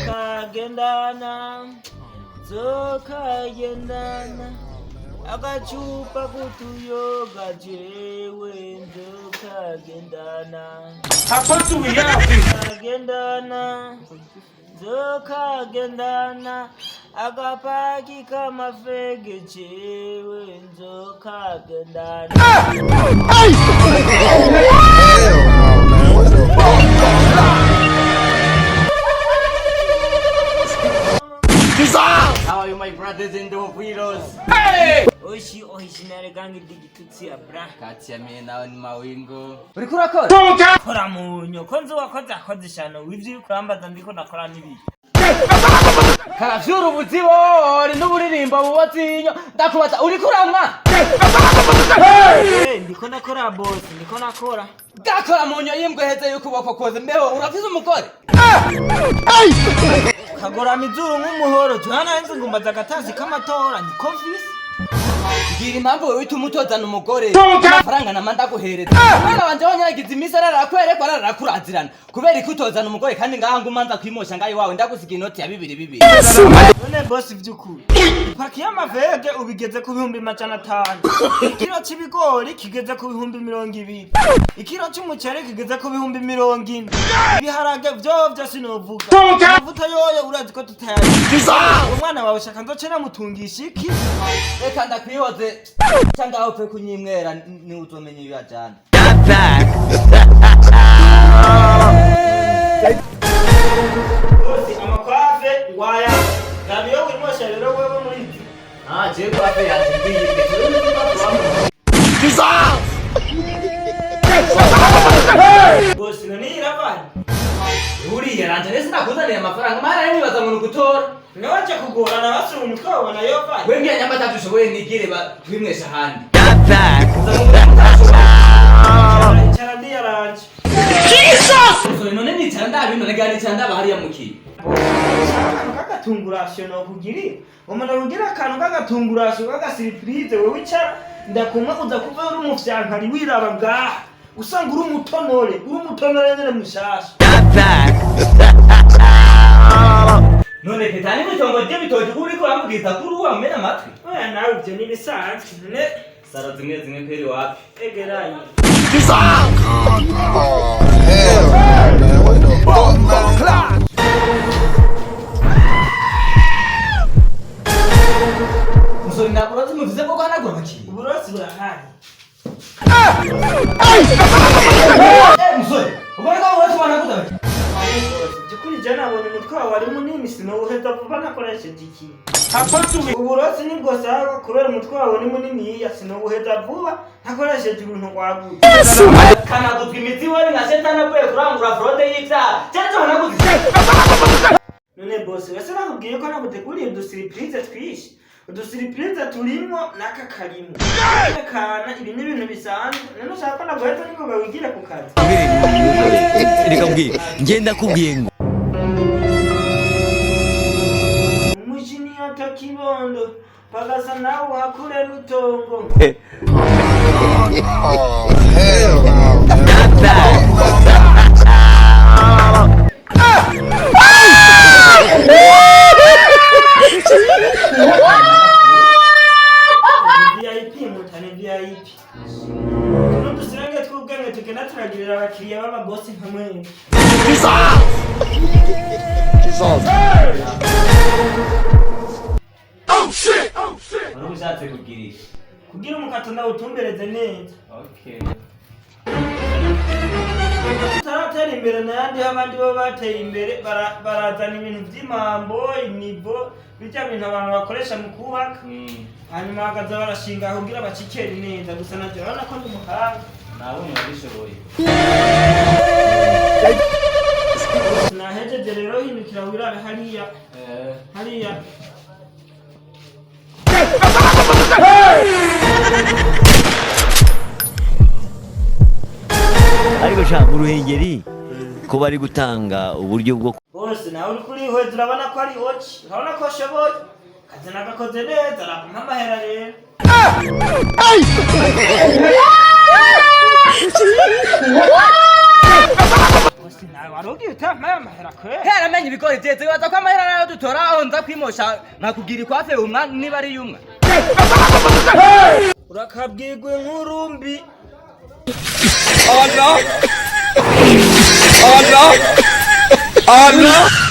Kagendana, zokagendana, akachupa kutuyoga jewe zokagendana. Kagendana, zokagendana, akapaki kama fege jewe zokagendana. How are you, my brothers and heroes? Hey! Oshi original gangi digitutsi ya bra. Kati ya mie nao ni mawingu. Uriko urakora? Kora munyo. Konzo wakoze shano. Wivyo ukambaza ndiko nakora nibi. Karavyura ubuzibo n'uburirimba bubatinyo. Ndakubaza uriko uramwa? Hey, ndiko nakora boss, ndiko nakora. Gakora munyo yimbwe heze y'ukuboko koze mbeho uravize umugore. Kagora mizuru nk'umuhoro. Johana yenze ngumbaza agatazi k'amatora ni confuse. Gira impamvu wewe wita umutozana umugore amafaranga namanda guhereza umwana wanje wonyagize imisi ararakwereka ararakurazirana kubera ikutozana umugore kandi ngaha ngumanza kwimosha ngayi wawe ndagusiga inoti ya 200. None boss vyukuri paki y'amavege ubigeze ku 500. Ikiro c'ibigori kigeze ku 220. Ikiro c'umucere kigeze ku 240. Ibiharage vyo sinovuga amavuta yoyo urazi ko tutayari umwana wawe shaka nzocera mutungisha iki reka ndakwihoze cyangwa aho pe kunyimwera ni uzomenya ibiyajana amakwafe ngwaya nabiyo wimosha rero wewe muri je kwafe yazigiye boss nani irabana uriya ranje nese nakuzaniye amafaranga mara nibaza ngo nugutora nawaje kugorana basi umutwe wabona yo bana wembye nyamba tatushoboye nigire twimwesha handi cyara ndi yaranje so none ni cyanda bino negani cyanda bahariya muki kagatungurasyo no kugiri umuntu kugira akantu kagatungurasyo kaga surprise wewe icara ndakumva kuza kuva uri umufyankari wiraba bwa usanga uri umutonore nyene mushasha none petani mutongo je bitoje uri ko ramubwiza kuri uwa mena matwi oya nawe byo ni bisanzwe ne sara zimwe peri wapi egeranye musoni nakurozi muvuze ko hanagura baki uburozi burahari musoni ubona ko wowe wanaguza baki Jukuri jana abonye umutwe wawe ari munini sinawuheza vuba nakoresheje iki uburozi nibwo sawa kubera umutwe wawe ni munini ya sinawuheza vuba nakoresheje ibintu rwaguye kanaguzwa imiti wewe na shetani avuye kurangura fraude y'ivyaha cyaje wanaguze none boss wese nakubwiye ko naguteguriye udusiripurize twishi udusiripurize turimo n'aka karimo kana ibi ni ibintu bisanzwe none ushaka naguheza niko gawigira ku kazi reka mbwira ngenda kubwiye ngo umujini atakibondo pagasa nawe uhakure n'utongo VIP mutane VIP n'udusirenge tw'ubwenge tugenda turagirira abakiriya b'ababosi nka mwe oh shit urushatse kugirisha kugira umukato nawe utumbereze neza okay taratera imbere n'ayandi abandi bo bateye imbere barazana ibintu by'imambo inivo bijya bintu abantu bakoresha mu kubaka hanyuma bakaza barashinga kugira bacikere neza gusa nabyo urabona ko ndi umuhanga nabonye wabishoboye nahejeje rero hindukira wirabe hariya ariko sha mu Ruhengeri ko bari gutanga uburyo bwo bose nawe uri kuri hwe turabona ko ari oki urabona ko shoboye kazana gakoze neza arakumpa amahera rero warugiye utamaye amahera kwe heramenye ibigori vyeze waza ko amahera nayo dutora aho nza kwimosha nkakugira ikwafe umwa niba ari yumwe urakabwirwa inkuru mbi Allah Allah Allah